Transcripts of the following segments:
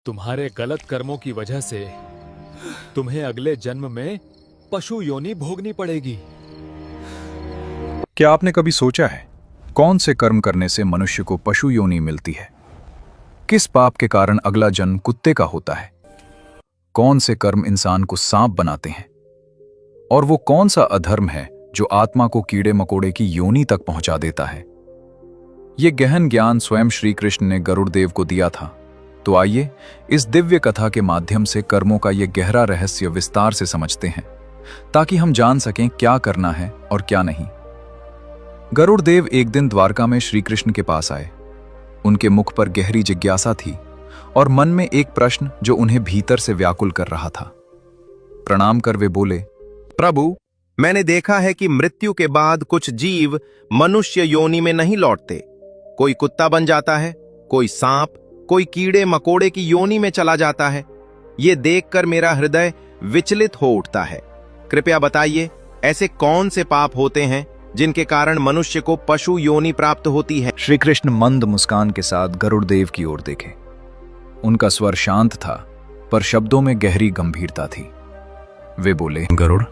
तुम्हारे गलत कर्मों की वजह से तुम्हें अगले जन्म में पशु योनि भोगनी पड़ेगी। क्या आपने कभी सोचा है कौन से कर्म करने से मनुष्य को पशु योनि मिलती है? किस पाप के कारण अगला जन्म कुत्ते का होता है? कौन से कर्म इंसान को सांप बनाते हैं? और वो कौन सा अधर्म है जो आत्मा को कीड़े मकोड़े की योनि तक पहुंचा देता है? ये गहन ज्ञान स्वयं श्री कृष्ण ने गरुड़देव को दिया था। तो आइए इस दिव्य कथा के माध्यम से कर्मों का ये गहरा रहस्य विस्तार से समझते हैं, ताकि हम जान सकें क्या करना है और क्या नहीं। गरुड़देव एक दिन द्वारका में श्री कृष्ण के पास आए। उनके मुख पर गहरी जिज्ञासा थी और मन में एक प्रश्न जो उन्हें भीतर से व्याकुल कर रहा था। प्रणाम कर वे बोले, प्रभु, मैंने देखा है कि मृत्यु के बाद कुछ जीव मनुष्य योनि में नहीं लौटते। कोई कुत्ता बन जाता है, कोई सांप, कोई कीड़े मकोड़े की योनि में चला जाता है। ये देखकर मेरा हृदय विचलित हो उठता है। कृपया बताइए, ऐसे कौन से पाप होते हैं जिनके कारण मनुष्य को पशु योनि प्राप्त होती है? श्री कृष्ण मंद मुस्कान के साथ गरुड़देव की ओर देखे। उनका स्वर शांत था, पर शब्दों में गहरी गंभीरता थी। वे बोले, गरुड़,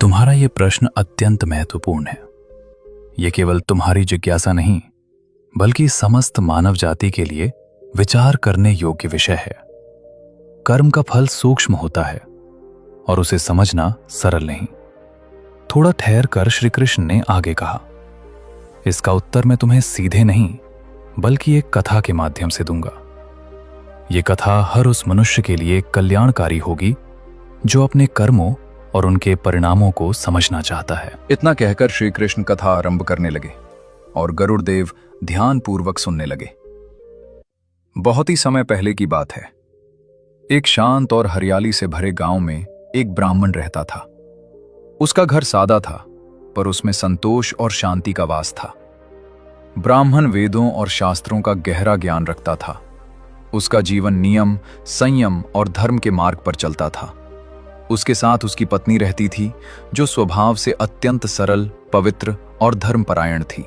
तुम्हारा यह प्रश्न अत्यंत महत्वपूर्ण है। यह केवल तुम्हारी जिज्ञासा नहीं, बल्कि समस्त मानव जाति के लिए विचार करने योग्य विषय है। कर्म का फल सूक्ष्म होता है और उसे समझना सरल नहीं। थोड़ा ठहर कर श्री कृष्ण ने आगे कहा, इसका उत्तर मैं तुम्हें सीधे नहीं, बल्कि एक कथा के माध्यम से दूंगा। यह कथा हर उस मनुष्य के लिए कल्याणकारी होगी जो अपने कर्मों और उनके परिणामों को समझना चाहता है। इतना कहकर श्री कृष्ण कथा आरंभ करने लगे और गरुड़देव ध्यानपूर्वक सुनने लगे। बहुत ही समय पहले की बात है। एक शांत और हरियाली से भरे गांव में एक ब्राह्मण रहता था। उसका घर सादा था, पर उसमें संतोष और शांति का वास था। ब्राह्मण वेदों और शास्त्रों का गहरा ज्ञान रखता था। उसका जीवन नियम, संयम और धर्म के मार्ग पर चलता था। उसके साथ उसकी पत्नी रहती थी, जो स्वभाव से अत्यंत सरल, पवित्र और धर्मपरायण थी।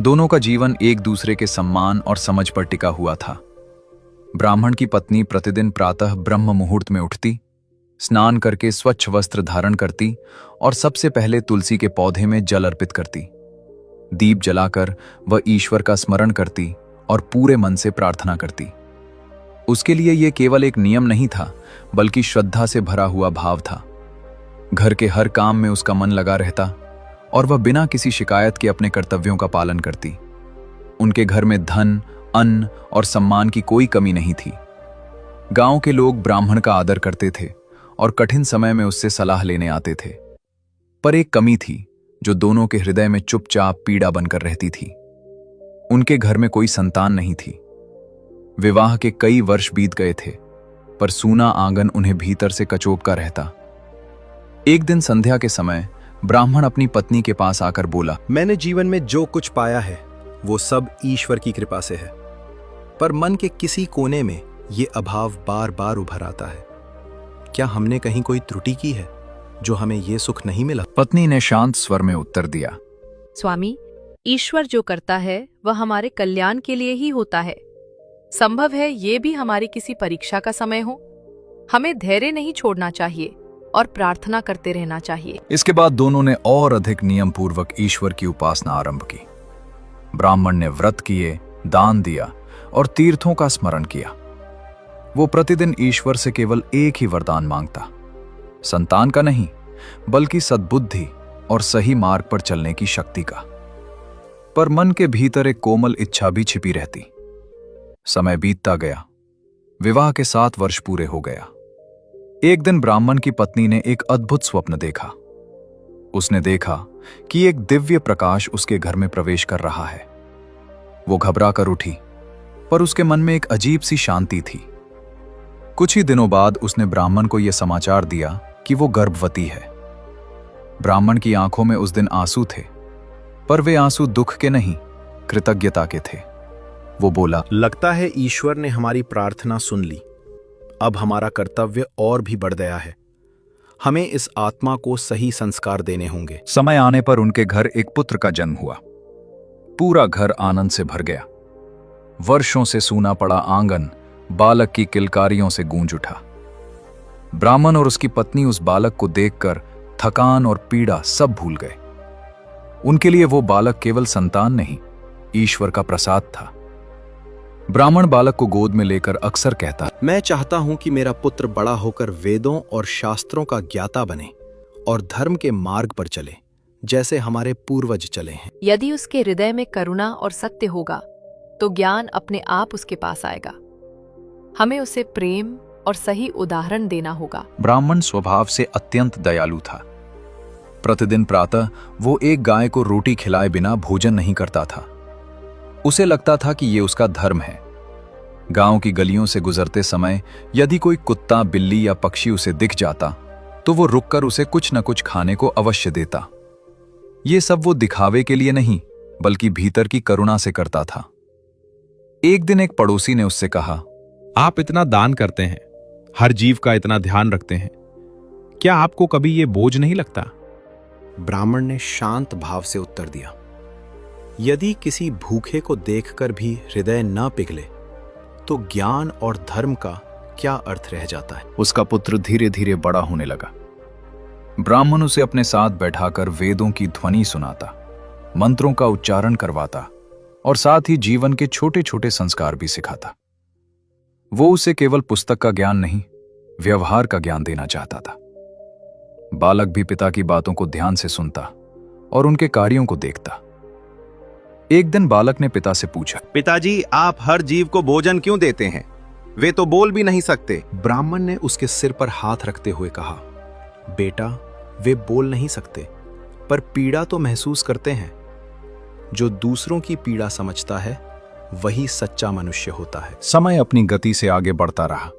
दोनों का जीवन एक दूसरे के सम्मान और समझ पर टिका हुआ था। ब्राह्मण की पत्नी प्रतिदिन प्रातः ब्रह्म मुहूर्त में उठती, स्नान करके स्वच्छ वस्त्र धारण करती और सबसे पहले तुलसी के पौधे में जल अर्पित करती। दीप जलाकर वह ईश्वर का स्मरण करती और पूरे मन से प्रार्थना करती। उसके लिए यह केवल एक नियम नहीं था, बल्कि श्रद्धा से भरा हुआ भाव था। घर के हर काम में उसका मन लगा रहता और वह बिना किसी शिकायत के अपने कर्तव्यों का पालन करती। उनके घर में धन, अन्न और सम्मान की कोई कमी नहीं थी। गांव के लोग ब्राह्मण का आदर करते थे और कठिन समय में उससे सलाह लेने आते थे। पर एक कमी थी जो दोनों के हृदय में चुपचाप पीड़ा बनकर रहती थी। उनके घर में कोई संतान नहीं थी। विवाह के कई वर्ष बीत गए थे, पर सूना आंगन उन्हें भीतर से कचोटता रहता। एक दिन संध्या के समय ब्राह्मण अपनी पत्नी के पास आकर बोला, मैंने जीवन में जो कुछ पाया है वो सब ईश्वर की कृपा से है, पर मन के किसी कोने में ये अभाव बार बार उभर आता है। क्या हमने कहीं कोई त्रुटि की है जो हमें ये सुख नहीं मिला? पत्नी ने शांत स्वर में उत्तर दिया, स्वामी, ईश्वर जो करता है वह हमारे कल्याण के लिए ही होता है। संभव है ये भी हमारी किसी परीक्षा का समय हो। हमें धैर्य नहीं छोड़ना चाहिए और प्रार्थना करते रहना चाहिए। इसके बाद दोनों ने और अधिक नियम पूर्वक ईश्वर की उपासना आरंभ की। ब्राह्मण ने व्रत किए, दान दिया और तीर्थों का स्मरण किया। वो प्रतिदिन ईश्वर से केवल एक ही वरदान मांगता, संतान का नहीं, बल्कि सद्बुद्धि और सही मार्ग पर चलने की शक्ति का। पर मन के भीतर एक कोमल इच्छा भी छिपी रहती। समय बीतता गया। विवाह के 7 वर्ष पूरे हो गया। एक दिन ब्राह्मण की पत्नी ने एक अद्भुत स्वप्न देखा। उसने देखा कि एक दिव्य प्रकाश उसके घर में प्रवेश कर रहा है। वो घबरा कर उठी, पर उसके मन में एक अजीब सी शांति थी। कुछ ही दिनों बाद उसने ब्राह्मण को यह समाचार दिया कि वो गर्भवती है। ब्राह्मण की आंखों में उस दिन आंसू थे, पर वे आंसू दुख के नहीं, कृतज्ञता के थे। वो बोला, लगता है ईश्वर ने हमारी प्रार्थना सुन ली। अब हमारा कर्तव्य और भी बढ़ गया है। हमें इस आत्मा को सही संस्कार देने होंगे। समय आने पर उनके घर एक पुत्र का जन्म हुआ। पूरा घर आनंद से भर गया। वर्षों से सूना पड़ा आंगन बालक की किलकारियों से गूंज उठा। ब्राह्मण और उसकी पत्नी उस बालक को देखकर थकान और पीड़ा सब भूल गए। उनके लिए वो बालक केवल संतान नहीं, ईश्वर का प्रसाद था। ब्राह्मण बालक को गोद में लेकर अक्सर कहता, मैं चाहता हूं कि मेरा पुत्र बड़ा होकर वेदों और शास्त्रों का ज्ञाता बने और धर्म के मार्ग पर चले, जैसे हमारे पूर्वज चले हैं। यदि उसके हृदय में करुणा और सत्य होगा तो ज्ञान अपने आप उसके पास आएगा। हमें उसे प्रेम और सही उदाहरण देना होगा। ब्राह्मण स्वभाव से अत्यंत दयालु था। प्रतिदिन प्रातः वो एक गाय को रोटी खिलाए बिना भोजन नहीं करता था। उसे लगता था कि ये उसका धर्म है। गांव की गलियों से गुजरते समय यदि कोई कुत्ता, बिल्ली या पक्षी उसे दिख जाता तो वो रुककर उसे कुछ न कुछ खाने को अवश्य देता। ये सब वो दिखावे के लिए नहीं, बल्कि भीतर की करुणा से करता था। एक दिन एक पड़ोसी ने उससे कहा, आप इतना दान करते हैं, हर जीव का इतना ध्यान रखते हैं, क्या आपको कभी ये बोझ नहीं लगता? ब्राह्मण ने शांत भाव से उत्तर दिया, यदि किसी भूखे को देखकर भी हृदय न पिघले तो ज्ञान और धर्म का क्या अर्थ रह जाता है। उसका पुत्र धीरे धीरे बड़ा होने लगा। ब्राह्मण उसे अपने साथ बैठाकर वेदों की ध्वनि सुनाता, मंत्रों का उच्चारण करवाता और साथ ही जीवन के छोटे छोटे संस्कार भी सिखाता। वो उसे केवल पुस्तक का ज्ञान नहीं, व्यवहार का ज्ञान देना चाहता था। बालक भी पिता की बातों को ध्यान से सुनता और उनके कार्यों को देखता। एक दिन बालक ने पिता से पूछा, पिताजी, आप हर जीव को भोजन क्यों देते हैं? वे तो बोल भी नहीं सकते। ब्राह्मण ने उसके सिर पर हाथ रखते हुए कहा, बेटा, वे बोल नहीं सकते, पर पीड़ा तो महसूस करते हैं। जो दूसरों की पीड़ा समझता है वही सच्चा मनुष्य होता है। समय अपनी गति से आगे बढ़ता रहा।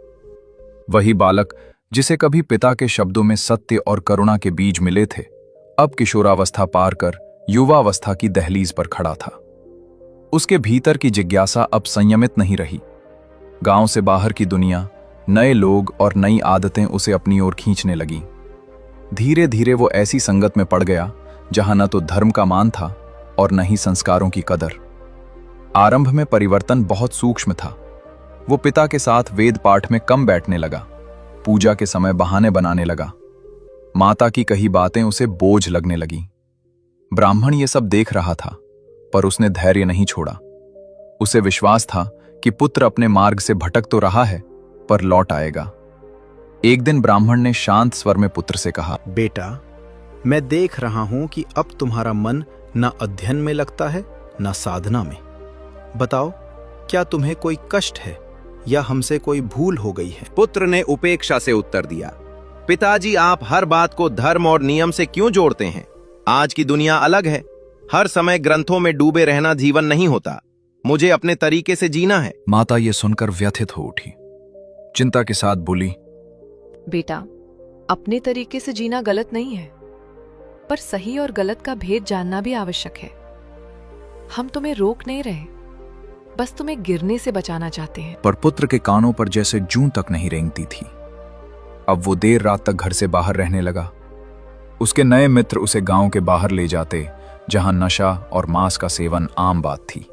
वही बालक जिसे कभी पिता के शब्दों में सत्य और करुणा के बीज मिले थे, अब किशोरावस्था पार कर युवावस्था की दहलीज पर खड़ा था। उसके भीतर की जिज्ञासा अब संयमित नहीं रही। गांव से बाहर की दुनिया, नए लोग और नई आदतें उसे अपनी ओर खींचने लगीं। धीरे धीरे वो ऐसी संगत में पड़ गया जहां न तो धर्म का मान था और न ही संस्कारों की कदर। आरंभ में परिवर्तन बहुत सूक्ष्म था। वो पिता के साथ वेद पाठ में कम बैठने लगा, पूजा के समय बहाने बनाने लगा, माता की कही बातें उसे बोझ लगने लगीं। ब्राह्मण ये सब देख रहा था, पर उसने धैर्य नहीं छोड़ा। उसे विश्वास था कि पुत्र अपने मार्ग से भटक तो रहा है, पर लौट आएगा। एक दिन ब्राह्मण ने शांत स्वर में पुत्र से कहा, बेटा, मैं देख रहा हूं कि अब तुम्हारा मन न अध्ययन में लगता है न साधना में। बताओ, क्या तुम्हें कोई कष्ट है या हमसे कोई भूल हो गई है? पुत्र ने उपेक्षा से उत्तर दिया, पिताजी, आप हर बात को धर्म और नियम से क्यों जोड़ते हैं? आज की दुनिया अलग है। हर समय ग्रंथों में डूबे रहना जीवन नहीं होता। मुझे अपने तरीके से जीना है। माता ये सुनकर व्यथित हो उठी। चिंता के साथ बोली, बेटा, अपने तरीके से जीना गलत नहीं है, पर सही और गलत का भेद जानना भी आवश्यक है। हम तुम्हें रोक नहीं रहे, बस तुम्हें गिरने से बचाना चाहते हैं। पर पुत्र के कानों पर जैसे जूं तक नहीं रेंगती थी। अब वो देर रात तक घर से बाहर रहने लगा। उसके नए मित्र उसे गांव के बाहर ले जाते, जहां नशा और मांस का सेवन आम बात थी।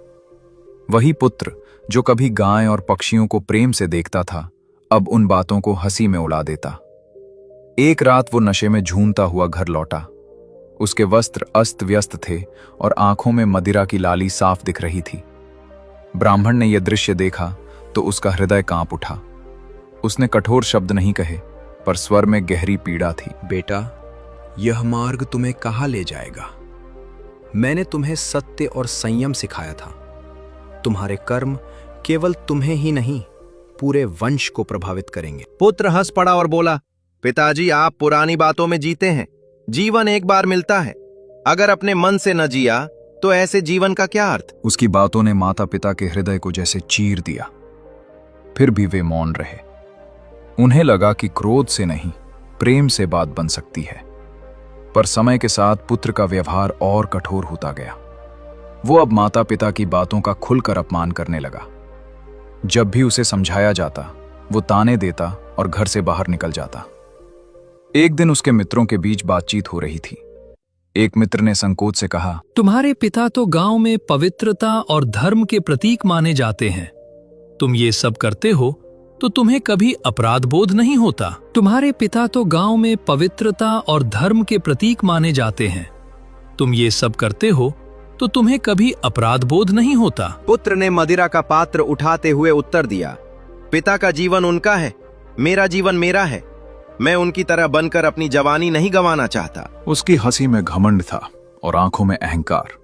वही पुत्र जो कभी गाय और पक्षियों को प्रेम से देखता था, अब उन बातों को हंसी में उड़ा देता। एक रात वो नशे में झूमता हुआ घर लौटा। उसके वस्त्र अस्त व्यस्त थे और आंखों में मदिरा की लाली साफ दिख रही थी। ब्राह्मण ने यह दृश्य देखा तो उसका हृदय कांप उठा। उसने कठोर शब्द नहीं कहे, पर स्वर में गहरी पीड़ा थी। बेटा, यह मार्ग तुम्हें कहां ले जाएगा? मैंने तुम्हें सत्य और संयम सिखाया था। तुम्हारे कर्म केवल तुम्हें ही नहीं, पूरे वंश को प्रभावित करेंगे। पुत्र हंस पड़ा और बोला, पिताजी, आप पुरानी बातों में जीते हैं। जीवन एक बार मिलता है। अगर अपने मन से न जिया तो ऐसे जीवन का क्या अर्थ? उसकी बातों ने माता पिता के हृदय को जैसे चीर दिया। फिर भी वे मौन रहे। उन्हें लगा कि क्रोध से नहीं, प्रेम से बात बन सकती है। पर समय के साथ पुत्र का व्यवहार और कठोर होता गया। वो अब माता पिता की बातों का खुलकर अपमान करने लगा। जब भी उसे समझाया जाता, वो ताने देता और घर से बाहर निकल जाता। एक दिन उसके मित्रों के बीच बातचीत हो रही थी। एक मित्र ने संकोच से कहा, तुम्हारे पिता तो गांव में पवित्रता और धर्म के प्रतीक माने जाते हैं। तुम ये सब करते हो तो तुम्हें कभी अपराध बोध नहीं होता। तुम्हारे पिता तो गांव में पवित्रता और धर्म के प्रतीक माने जाते हैं। तुम ये सब करते हो तो तुम्हें कभी अपराध बोध नहीं होता। पुत्र ने मदिरा का पात्र उठाते हुए उत्तर दिया, पिता का जीवन उनका है, मेरा जीवन मेरा है। मैं उनकी तरह बनकर अपनी जवानी नहीं गंवाना चाहता। उसकी हंसी में घमंड था और आंखों में अहंकार।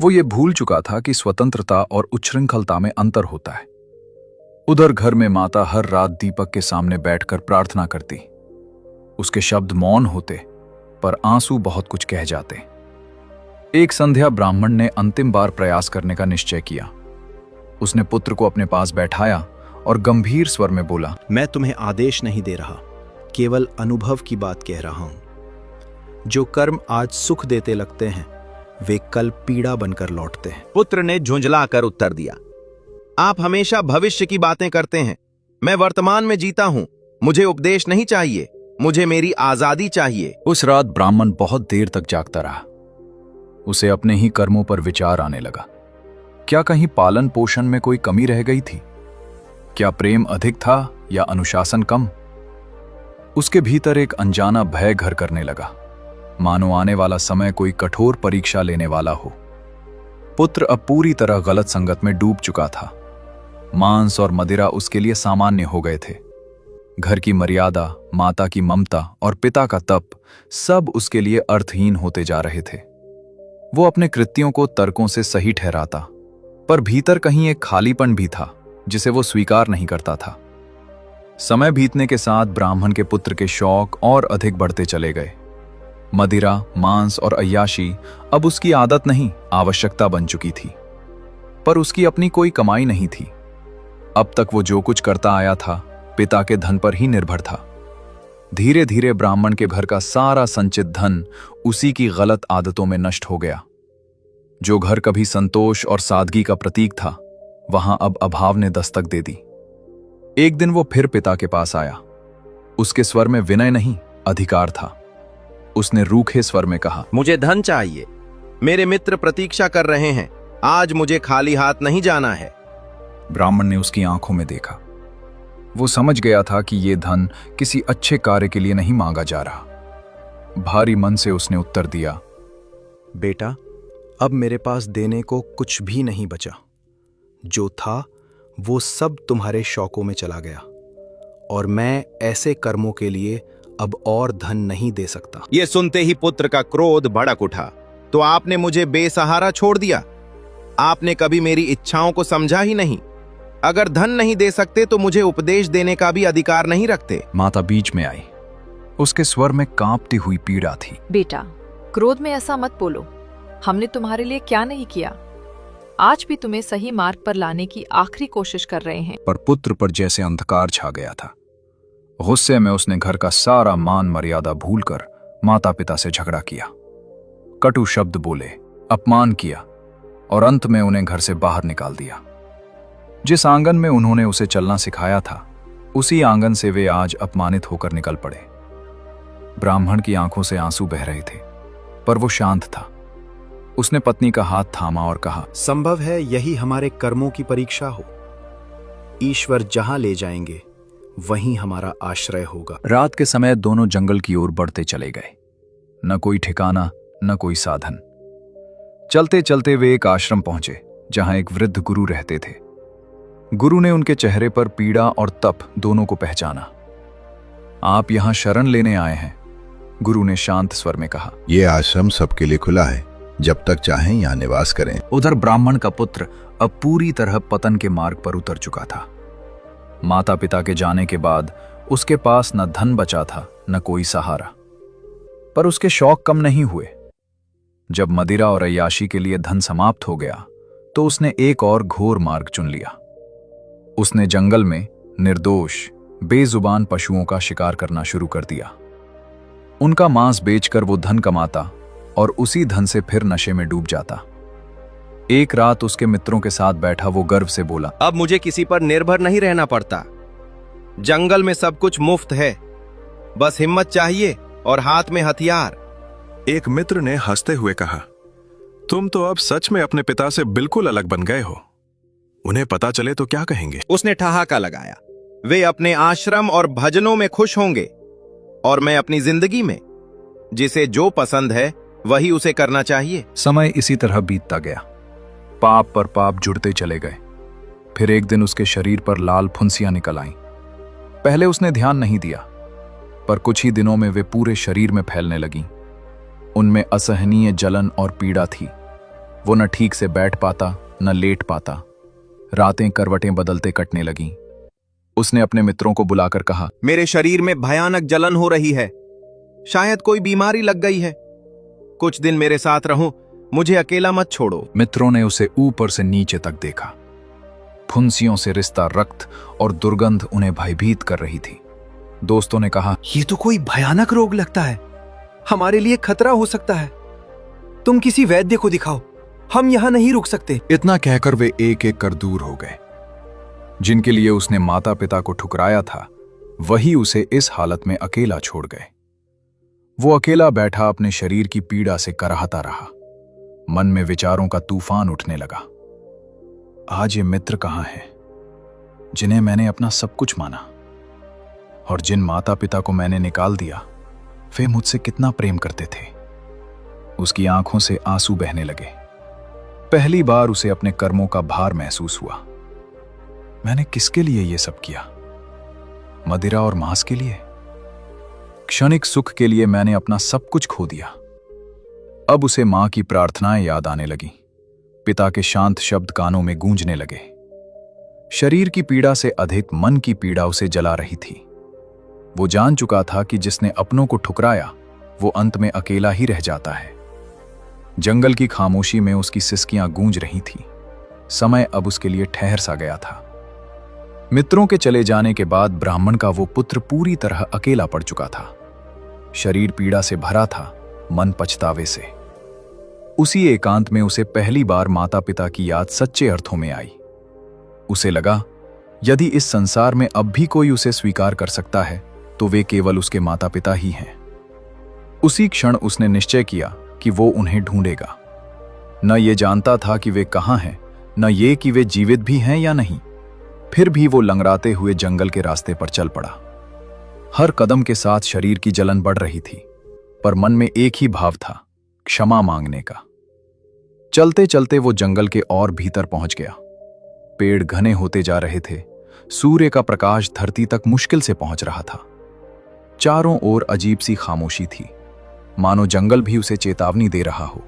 वो ये भूल चुका था कि स्वतंत्रता और उच्छृंखलता में अंतर होता है। उधर घर में माता हर रात दीपक के सामने बैठकर प्रार्थना करती। उसके शब्द मौन होते, पर आंसू बहुत कुछ कह जाते। एक संध्या ब्राह्मण ने अंतिम बार प्रयास करने का निश्चय किया। उसने पुत्र को अपने पास बैठाया और गंभीर स्वर में बोला, मैं तुम्हें आदेश नहीं दे रहा, केवल अनुभव की बात कह रहा हूं। जो कर्म आज सुख देते लगते हैं वे कल पीड़ा बनकर लौटते हैं। पुत्र ने झुंझला कर उत्तर दिया, आप हमेशा भविष्य की बातें करते हैं। मैं वर्तमान में जीता हूं। मुझे उपदेश नहीं चाहिए, मुझे मेरी आजादी चाहिए। उस रात ब्राह्मण बहुत देर तक जागता रहा। उसे अपने ही कर्मों पर विचार आने लगा। क्या कहीं पालन पोषण में कोई कमी रह गई थी? क्या प्रेम अधिक था या अनुशासन कम? उसके भीतर एक अनजाना भय घर करने लगा, मानो आने वाला समय कोई कठोर परीक्षा लेने वाला हो। पुत्र अब पूरी तरह गलत संगत में डूब चुका था। मांस और मदिरा उसके लिए सामान्य हो गए थे। घर की मर्यादा, माता की ममता और पिता का तप सब उसके लिए अर्थहीन होते जा रहे थे। वो अपने कृत्यों को तर्कों से सही ठहराता, पर भीतर कहीं एक खालीपन भी था जिसे वो स्वीकार नहीं करता था। समय बीतने के साथ ब्राह्मण के पुत्र के शौक और अधिक बढ़ते चले गए। मदिरा, मांस और अय्याशी अब उसकी आदत नहीं, आवश्यकता बन चुकी थी। पर उसकी अपनी कोई कमाई नहीं थी। अब तक वो जो कुछ करता आया था पिता के धन पर ही निर्भर था। धीरे धीरे ब्राह्मण के घर का सारा संचित धन उसी की गलत आदतों में नष्ट हो गया। जो घर कभी संतोष और सादगी का प्रतीक था, वहां अब अभाव ने दस्तक दे दी। एक दिन वो फिर पिता के पास आया। उसके स्वर में विनय नहीं, अधिकार था। उसने रूखे स्वर में कहा, मुझे धन चाहिए। मेरे मित्र प्रतीक्षा कर रहे हैं। आज मुझे खाली हाथ नहीं जाना है। ब्राह्मण ने उसकी आंखों में देखा। वो समझ गया था कि ये धन किसी अच्छे कार्य के लिए नहीं मांगा जा रहा। भारी मन से उसने उत्तर दिया, बेटा, अब मेरे पास देने को कुछ भी नहीं बचा। जो था वो सब तुम्हारे शौकों में चला गया, और मैं ऐसे कर्मों के लिए अब और धन नहीं दे सकता। ये सुनते ही पुत्र का क्रोध भड़क उठा। तो आपने मुझे बेसहारा छोड़ दिया। आपने कभी मेरी इच्छाओं को समझा ही नहीं। अगर धन नहीं दे सकते तो मुझे उपदेश देने का भी अधिकार नहीं रखते। माता बीच में आई। उसके स्वर में कांपती हुई पीड़ा थी। बेटा, क्रोध में ऐसा मत बोलो। हमने तुम्हारे लिए क्या नहीं किया। आज भी तुम्हें सही मार्ग पर लाने की आखिरी कोशिश कर रहे हैं। पर पुत्र पर जैसे अंधकार छा गया था। गुस्से में उसने घर का सारा मान मर्यादा भूलकर माता पिता से झगड़ा किया। कटु शब्द बोले, अपमान किया और अंत में उन्हें घर से बाहर निकाल दिया। जिस आंगन में उन्होंने उसे चलना सिखाया था, उसी आंगन से वे आज अपमानित होकर निकल पड़े। ब्राह्मण की आंखों से आंसू बह रहे थे, पर वो शांत था। उसने पत्नी का हाथ थामा और कहा, संभव है यही हमारे कर्मों की परीक्षा हो। ईश्वर जहां ले जाएंगे वहीं हमारा आश्रय होगा। रात के समय दोनों जंगल की ओर बढ़ते चले गए। न कोई ठिकाना, न कोई साधन। चलते चलते वे एक आश्रम पहुंचे जहां एक वृद्ध गुरु रहते थे। गुरु ने उनके चेहरे पर पीड़ा और तप दोनों को पहचाना। आप यहां शरण लेने आए हैं, गुरु ने शांत स्वर में कहा। यह आश्रम सबके लिए खुला है, जब तक चाहें यहां निवास करें। उधर ब्राह्मण का पुत्र अब पूरी तरह पतन के मार्ग पर उतर चुका था। माता पिता के जाने के बाद उसके पास न धन बचा था, न कोई सहारा। पर उसके शौक कम नहीं हुए। जब मदिरा और अय्याशी के लिए धन समाप्त हो गया, तो उसने एक और घोर मार्ग चुन लिया। उसने जंगल में निर्दोष, बेजुबान पशुओं का शिकार करना शुरू कर दिया। उनका मांस बेचकर वो धन कमाता और उसी धन से फिर नशे में डूब जाता। एक रात उसके मित्रों के साथ बैठा वो गर्व से बोला, अब मुझे किसी पर निर्भर नहीं रहना पड़ता। जंगल में सब कुछ मुफ्त है। बस हिम्मत चाहिए और हाथ में हथियार। एक मित्र ने हंसते हुए कहा, तुम तो अब सच में अपने पिता से बिल्कुल अलग बन गए हो। उन्हें पता चले तो क्या कहेंगे? उसने ठहाका लगाया, वे अपने आश्रम और भजनों में खुश होंगे, और मैं अपनी जिंदगी में जिसे जो पसंद है वही उसे करना चाहिए। समय इसी तरह बीतता गया। पाप पर पाप जुड़ते चले गए। फिर एक दिन उसके शरीर पर लाल फुंसियां निकल आईं। पहले उसने ध्यान नहीं दिया, पर कुछ ही दिनों में वे पूरे शरीर में फैलने लगीं। उनमें असहनीय जलन और पीड़ा थी। वो न ठीक से बैठ पाता न लेट पाता। रातें करवटें बदलते कटने लगीं। उसने अपने मित्रों को बुलाकर कहा, मेरे शरीर में भयानक जलन हो रही है, शायद कोई बीमारी लग गई है। कुछ दिन मेरे साथ रहो, मुझे अकेला मत छोड़ो। मित्रों ने उसे ऊपर से नीचे तक देखा। फुंसियों से रिश्ता रक्त और दुर्गंध उन्हें भयभीत कर रही थी। दोस्तों ने कहा, ये तो कोई भयानक रोग लगता है, हमारे लिए खतरा हो सकता है। तुम किसी वैद्य को दिखाओ, हम यहां नहीं रुक सकते। इतना कहकर वे एक एक कर दूर हो गए। जिनके लिए उसने माता पिता को ठुकराया था, वही उसे इस हालत में अकेला छोड़ गए। वो अकेला बैठा अपने शरीर की पीड़ा से कराहता रहा। मन में विचारों का तूफान उठने लगा। आज ये मित्र कहां हैं, जिन्हें मैंने अपना सब कुछ माना, और जिन माता पिता को मैंने निकाल दिया, वे मुझसे कितना प्रेम करते थे। उसकी आंखों से आंसू बहने लगे। पहली बार उसे अपने कर्मों का भार महसूस हुआ। मैंने किसके लिए यह सब किया? मदिरा और मांस के लिए? क्षणिक सुख के लिए मैंने अपना सब कुछ खो दिया। अब उसे मां की प्रार्थनाएं याद आने लगी। पिता के शांत शब्द कानों में गूंजने लगे। शरीर की पीड़ा से अधिक मन की पीड़ा उसे जला रही थी। वो जान चुका था कि जिसने अपनों को ठुकराया, वो अंत में अकेला ही रह जाता है। जंगल की खामोशी में उसकी सिसकियां गूंज रही थी। समय अब उसके लिए ठहर सा गया था। मित्रों के चले जाने के बाद ब्राह्मण का वो पुत्र पूरी तरह अकेला पड़ चुका था। शरीर पीड़ा से भरा था, मन पछतावे से। उसी एकांत में उसे पहली बार माता पिता की याद सच्चे अर्थों में आई। उसे लगा, यदि इस संसार में अब भी कोई उसे स्वीकार कर सकता है, तो वे केवल उसके माता पिता ही हैं। उसी क्षण उसने निश्चय किया कि वो उन्हें ढूंढेगा। न ये जानता था कि वे कहां हैं, न ये कि वे जीवित भी हैं या नहीं। फिर भी वो लंगड़ाते हुए जंगल के रास्ते पर चल पड़ा। हर कदम के साथ शरीर की जलन बढ़ रही थी, पर मन में एक ही भाव था, क्षमा मांगने का। चलते चलते वो जंगल के और भीतर पहुंच गया। पेड़ घने होते जा रहे थे। सूर्य का प्रकाश धरती तक मुश्किल से पहुंच रहा था। चारों ओर अजीब सी खामोशी थी, मानो जंगल भी उसे चेतावनी दे रहा हो।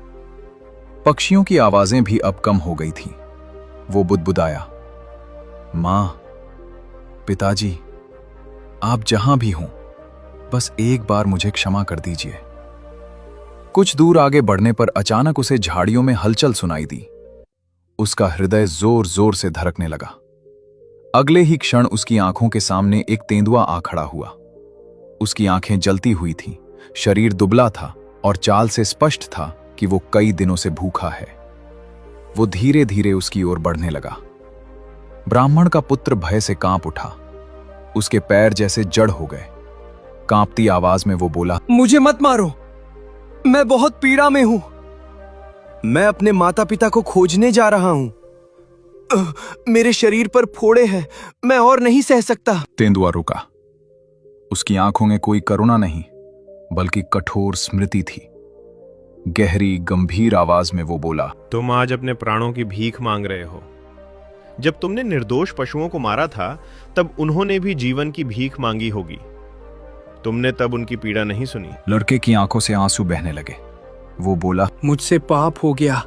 पक्षियों की आवाजें भी अब कम हो गई थीं। वो बुदबुदाया, मां, पिताजी, आप जहां भी हों, बस एक बार मुझे क्षमा कर दीजिए। कुछ दूर आगे बढ़ने पर अचानक उसे झाड़ियों में हलचल सुनाई दी। उसका हृदय जोर जोर से धड़कने लगा। अगले ही क्षण उसकी आंखों के सामने एक तेंदुआ आ खड़ा हुआ। उसकी आंखें जलती हुई थीं, शरीर दुबला था और चाल से स्पष्ट था कि वो कई दिनों से भूखा है। वो धीरे धीरे उसकी ओर बढ़ने लगा। ब्राह्मण का पुत्र भय से कांप उठा। उसके पैर जैसे जड़ हो गए। कांपती आवाज में वो बोला, मुझे मत मारो, मैं बहुत पीड़ा में हूं। मैं अपने माता पिता को खोजने जा रहा हूं। मेरे शरीर पर फोड़े हैं, मैं और नहीं सह सकता। तेंदुआ रुका। उसकी आंखों में कोई करुणा नहीं, बल्कि कठोर स्मृति थी। गहरी गंभीर आवाज में वो बोला, तुम आज अपने प्राणों की भीख मांग रहे हो। जब तुमने निर्दोष पशुओं को मारा था, तब उन्होंने भी जीवन की भीख मांगी होगी। तुमने तब उनकी पीड़ा नहीं सुनी। लड़के की आंखों से आंसू बहने लगे। वो बोला, मुझसे पाप हो गया,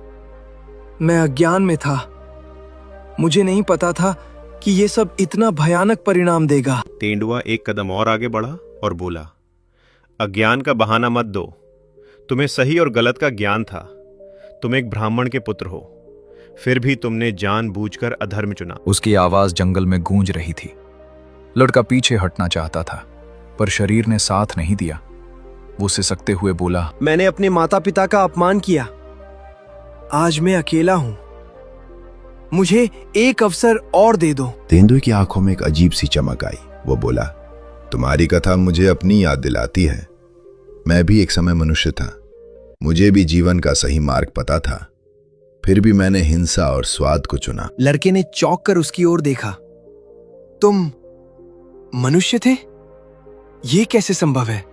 मैं अज्ञान में था। मुझे नहीं पता था कि ये सब इतना भयानक परिणाम देगा। तेंदुआ एक कदम और आगे बढ़ा और बोला, अज्ञान का बहाना मत दो। तुम्हें सही और गलत का ज्ञान था। तुम एक ब्राह्मण के पुत्र हो, फिर भी तुमने जानबूझकर अधर्म चुना। उसकी आवाज जंगल में गूंज रही थी। लड़का पीछे हटना चाहता था, पर शरीर ने साथ नहीं दिया। वो सिसकते हुए बोला, मैंने अपने माता पिता का अपमान किया। आज मैं अकेला हूं, मुझे एक अवसर और दे दो। तेंदुए की आंखों में एक अजीब सी चमक आई। वो बोला, तुम्हारी कथा मुझे अपनी याद दिलाती है। मैं भी एक समय मनुष्य था, मुझे भी जीवन का सही मार्ग पता था, फिर भी मैंने हिंसा और स्वाद को चुना। लड़के ने चौंक कर उसकी ओर देखा। मनुष्य थे? ये कैसे संभव है?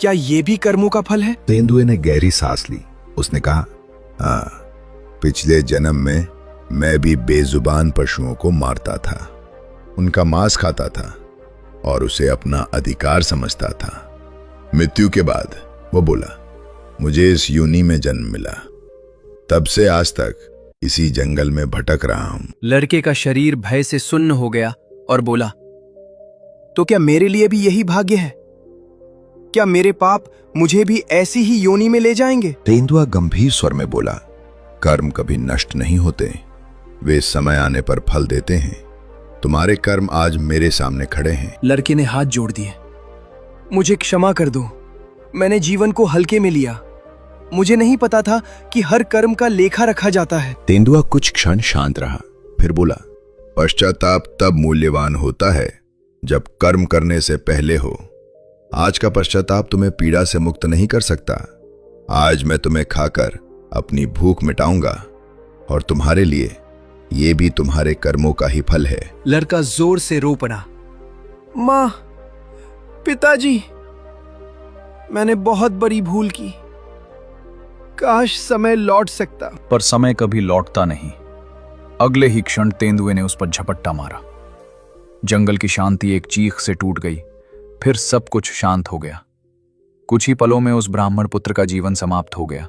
क्या ये भी कर्मों का फल है? तेंदुए ने गहरी सांस ली। उसने कहा, हाँ, पिछले जन्म में मैं भी बेजुबान पशुओं को मारता था, उनका मांस खाता था और उसे अपना अधिकार समझता था। मृत्यु के बाद वो बोला, मुझे इस योनि में जन्म मिला। तब से आज तक इसी जंगल में भटक रहा हूं। लड़के का शरीर भय से सुन्न हो गया और बोला, तो क्या मेरे लिए भी यही भाग्य है? क्या मेरे पाप मुझे भी ऐसी ही योनि में ले जाएंगे? तेंदुआ गंभीर स्वर में बोला, कर्म कभी नष्ट नहीं होते, वे समय आने पर फल देते हैं। तुम्हारे कर्म आज मेरे सामने खड़े हैं। लड़के ने हाथ जोड़ दिए। मुझे क्षमा कर दो, मैंने जीवन को हल्के में लिया। मुझे नहीं पता था कि हर कर्म का लेखा रखा जाता है। तेंदुआ कुछ क्षण शांत रहा, फिर बोला, पश्चाताप तब मूल्यवान होता है जब कर्म करने से पहले हो। आज का पश्चाताप तुम्हें पीड़ा से मुक्त नहीं कर सकता। आज मैं तुम्हें खाकर अपनी भूख मिटाऊंगा और तुम्हारे लिए ये भी तुम्हारे कर्मों का ही फल है। लड़का जोर से रो पड़ा। माँ, पिताजी, मैंने बहुत बड़ी भूल की। काश समय लौट सकता। पर समय कभी लौटता नहीं। अगले ही क्षण तेंदुए ने उस पर झपट्टा मारा। जंगल की शांति एक चीख से टूट गई। फिर सब कुछ शांत हो गया। कुछ ही पलों में उस ब्राह्मण पुत्र का जीवन समाप्त हो गया।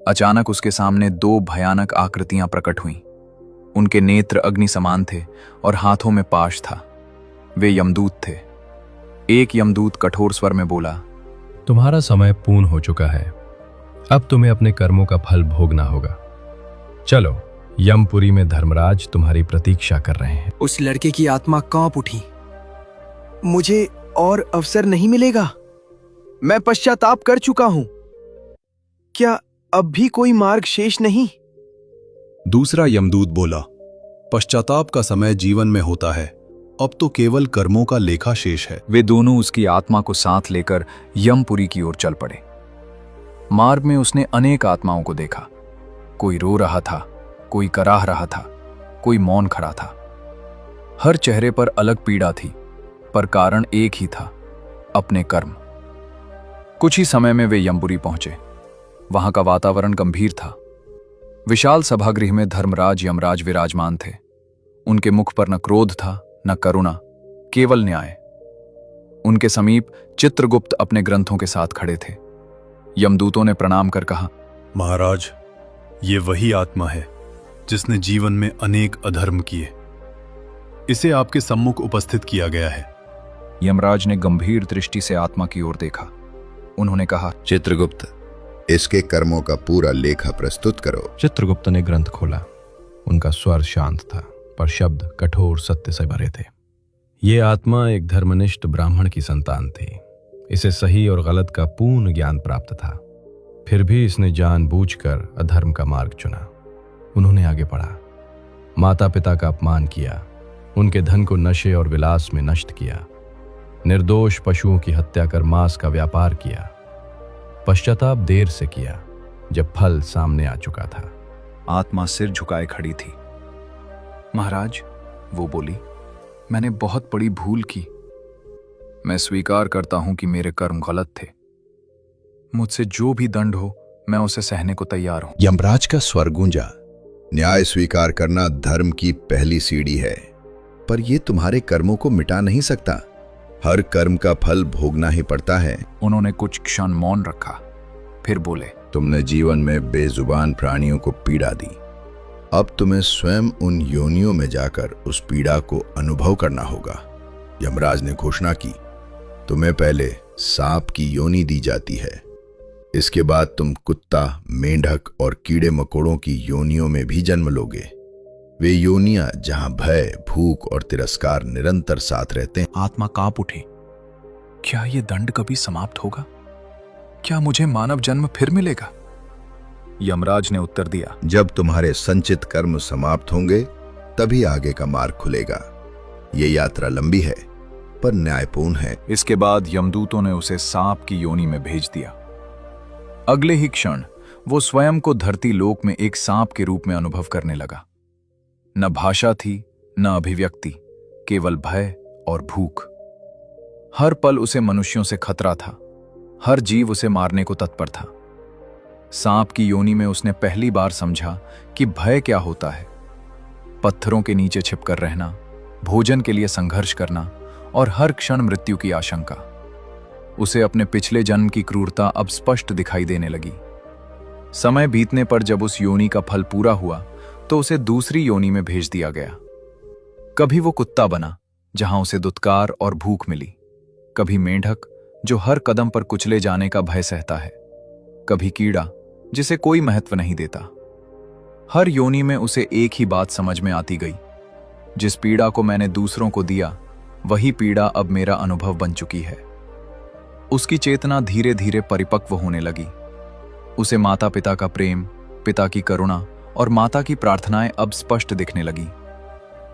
अचानक उसके सामने दो भयानक आकृतियां प्रकट हुईं। उनके नेत्र अग्नि समान थे और हाथों में पाश था। वे यमदूत थे। एक यमदूत कठोर स्वर में बोला, तुम्हारा समय पूर्ण हो चुका है। अब तुम्हें अपने कर्मों का फल भोगना होगा। चलो, यमपुरी में धर्मराज तुम्हारी प्रतीक्षा कर रहे हैं। उस लड़के की आत्मा कांप उठी। मुझे और अवसर नहीं मिलेगा। मैं पश्चाताप कर चुका हूं। क्या अब भी कोई मार्ग शेष नहीं? दूसरा यमदूत बोला, पश्चाताप का समय जीवन में होता है, अब तो केवल कर्मों का लेखा शेष है। वे दोनों उसकी आत्मा को साथ लेकर यमपुरी की ओर चल पड़े। मार्ग में उसने अनेक आत्माओं को देखा। कोई रो रहा था, कोई कराह रहा था, कोई मौन खड़ा था। हर चेहरे पर अलग पीड़ा थी, पर कारण एक ही था, अपने कर्म। कुछ ही समय में वे यमपुरी पहुंचे। वहां का वातावरण गंभीर था। विशाल सभागृह में धर्मराज यमराज विराजमान थे। उनके मुख पर न क्रोध था न करुणा, केवल न्याय। उनके समीप चित्रगुप्त अपने ग्रंथों के साथ खड़े थे। यमदूतों ने प्रणाम कर कहा, महाराज, ये वही आत्मा है जिसने जीवन में अनेक अधर्म किए। इसे आपके सम्मुख उपस्थित किया गया है। यमराज ने गंभीर दृष्टि से आत्मा की ओर देखा। उन्होंने कहा, चित्रगुप्त, इसके कर्मों का पूरा लेखा प्रस्तुत करो। चित्रगुप्त ने ग्रंथ खोला। उनका स्वर शांत था, पर शब्द कठोर सत्य से भरे थे। ये आत्मा एक धर्मनिष्ठ ब्राह्मण की संतान थी। इसे सही और गलत का पूर्ण ज्ञान प्राप्त था। फिर भी इसने जानबूझकर अधर्म का मार्ग चुना। उन्होंने आगे बढ़ा, माता पिता का अपमान किया, उनके धन को नशे और विलास में नष्ट किया, निर्दोष पशुओं की हत्या कर मांस का व्यापार किया। पश्चाताप देर से किया, जब फल सामने आ चुका था। आत्मा सिर झुकाए खड़ी थी। महाराज, वो बोली, मैंने बहुत बड़ी भूल की। मैं स्वीकार करता हूं कि मेरे कर्म गलत थे। मुझसे जो भी दंड हो, मैं उसे सहने को तैयार हूं। यमराज का स्वर गूंजा, न्याय स्वीकार करना धर्म की पहली सीढ़ी है, पर यह तुम्हारे कर्मों को मिटा नहीं सकता। हर कर्म का फल भोगना ही पड़ता है। उन्होंने कुछ क्षण मौन रखा, फिर बोले, तुमने जीवन में बेजुबान प्राणियों को पीड़ा दी। अब तुम्हें स्वयं उन योनियों में जाकर उस पीड़ा को अनुभव करना होगा। यमराज ने घोषणा की, तुम्हें पहले सांप की योनि दी जाती है। इसके बाद तुम कुत्ता, मेंढक और कीड़े मकोड़ों की योनियों में भी जन्म लोगे। वे योनियां जहां भय, भूख और तिरस्कार निरंतर साथ रहते हैं। आत्मा कांप उठी। क्या ये दंड कभी समाप्त होगा? क्या मुझे मानव जन्म फिर मिलेगा? यमराज ने उत्तर दिया, जब तुम्हारे संचित कर्म समाप्त होंगे तभी आगे का मार्ग खुलेगा। ये यात्रा लंबी है पर न्यायपूर्ण है। इसके बाद यमदूतों ने उसे सांप की योनि में भेज दिया। अगले ही क्षण वो स्वयं को धरती लोक में एक सांप के रूप में अनुभव करने लगा। न भाषा थी, न अभिव्यक्ति, केवल भय और भूख। हर पल उसे मनुष्यों से खतरा था, हर जीव उसे मारने को तत्पर था। सांप की योनि में उसने पहली बार समझा कि भय क्या होता है। पत्थरों के नीचे छिपकर रहना, भोजन के लिए संघर्ष करना और हर क्षण मृत्यु की आशंका। उसे अपने पिछले जन्म की क्रूरता अब स्पष्ट दिखाई देने लगी। समय बीतने पर जब उस योनि का फल पूरा हुआ तो उसे दूसरी योनि में भेज दिया गया। कभी वो कुत्ता बना, जहां उसे दुत्कार और भूख मिली। कभी मेंढक, जो हर कदम पर कुचले जाने का भय सहता है। कभी कीड़ा, जिसे कोई महत्व नहीं देता। हर योनि में उसे एक ही बात समझ में आती गई, जिस पीड़ा को मैंने दूसरों को दिया, वही पीड़ा अब मेरा अनुभव बन चुकी है। उसकी चेतना धीरे धीरे परिपक्व होने लगी। उसे माता पिता का प्रेम, पिता की करुणा और माता की प्रार्थनाएं अब स्पष्ट दिखने लगी।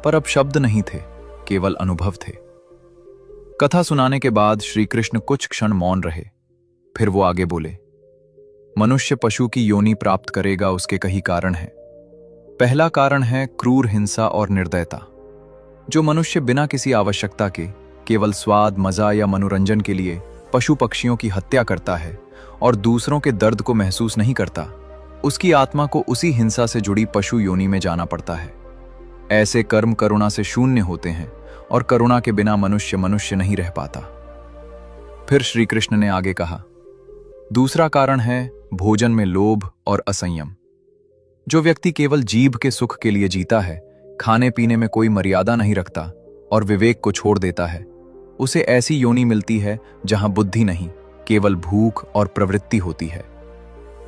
पर अब शब्द नहीं थे, केवल अनुभव थे। कथा सुनाने के बाद श्री कृष्ण कुछ क्षण मौन रहे। फिर वो आगे बोले, मनुष्य पशु की योनि प्राप्त करेगा, उसके कई कारण हैं। पहला कारण है क्रूर हिंसा और निर्दयता। जो मनुष्य बिना किसी आवश्यकता के, केवल स्वाद, मजा या मनोरंजन के लिए पशु पक्षियों की हत्या करता है और दूसरों के दर्द को महसूस नहीं करता, उसकी आत्मा को उसी हिंसा से जुड़ी पशु योनि में जाना पड़ता है। ऐसे कर्म करुणा से शून्य होते हैं और करुणा के बिना मनुष्य मनुष्य नहीं रह पाता। फिर श्री कृष्ण ने आगे कहा, दूसरा कारण है भोजन में लोभ और असंयम। जो व्यक्ति केवल जीभ के सुख के लिए जीता है, खाने पीने में कोई मर्यादा नहीं रखता और विवेक को छोड़ देता है, उसे ऐसी योनि मिलती है जहां बुद्धि नहीं, केवल भूख और प्रवृत्ति होती है।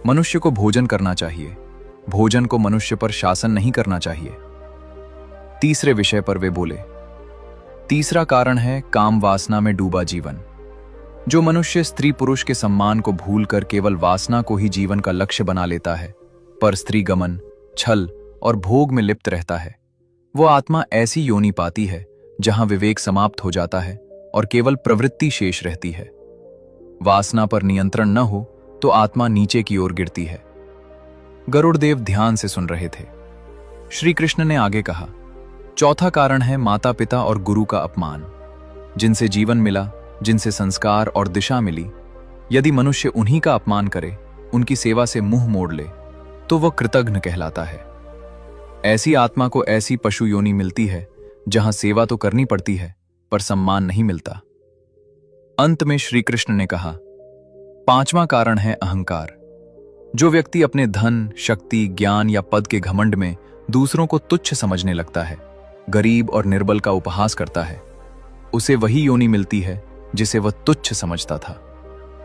मनुष्य को भोजन करना चाहिए, भोजन को मनुष्य पर शासन नहीं करना चाहिए। तीसरे विषय पर वे बोले, तीसरा कारण है काम वासना में डूबा जीवन। जो मनुष्य स्त्री पुरुष के सम्मान को भूलकर केवल वासना को ही जीवन का लक्ष्य बना लेता है, पर स्त्री गमन, छल और भोग में लिप्त रहता है, वो आत्मा ऐसी योनि पाती है जहां विवेक समाप्त हो जाता है और केवल प्रवृत्ति शेष रहती है। वासना पर नियंत्रण न हो तो आत्मा नीचे की ओर गिरती है। गरुड़देव ध्यान से सुन रहे थे। श्री कृष्ण ने आगे कहा, चौथा कारण है माता पिता और गुरु का अपमान। जिनसे जीवन मिला, जिनसे संस्कार और दिशा मिली, यदि मनुष्य उन्हीं का अपमान करे, उनकी सेवा से मुंह मोड़ ले, तो वह कृतघ्न कहलाता है। ऐसी आत्मा को ऐसी पशु योनि मिलती है जहां सेवा तो करनी पड़ती है पर सम्मान नहीं मिलता। अंत में श्री कृष्ण ने कहा, पांचवां कारण है अहंकार। जो व्यक्ति अपने धन, शक्ति, ज्ञान या पद के घमंड में दूसरों को तुच्छ समझने लगता है, गरीब और निर्बल का उपहास करता है, उसे वही योनि मिलती है जिसे वह तुच्छ समझता था,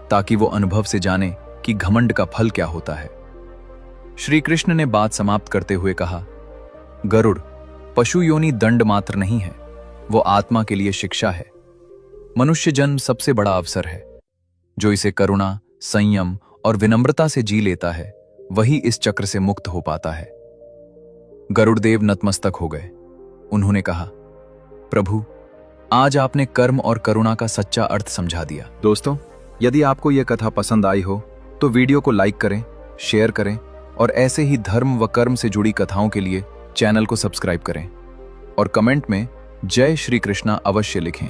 ताकि वो अनुभव से जाने कि घमंड का फल क्या होता है। श्री कृष्ण ने बात समाप्त करते हुए कहा, गरुड़, पशु योनि दंड मात्र नहीं है, वो आत्मा के लिए शिक्षा है। मनुष्य जन्म सबसे बड़ा अवसर है। जो इसे करुणा, संयम और विनम्रता से जी लेता है, वही इस चक्र से मुक्त हो पाता है। गरुड़देव नतमस्तक हो गए। उन्होंने कहा, प्रभु, आज आपने कर्म और करुणा का सच्चा अर्थ समझा दिया। दोस्तों, यदि आपको यह कथा पसंद आई हो तो वीडियो को लाइक करें, शेयर करें और ऐसे ही धर्म व कर्म से जुड़ी कथाओं के लिए चैनल को सब्सक्राइब करें और कमेंट में जय श्री कृष्णा अवश्य लिखें।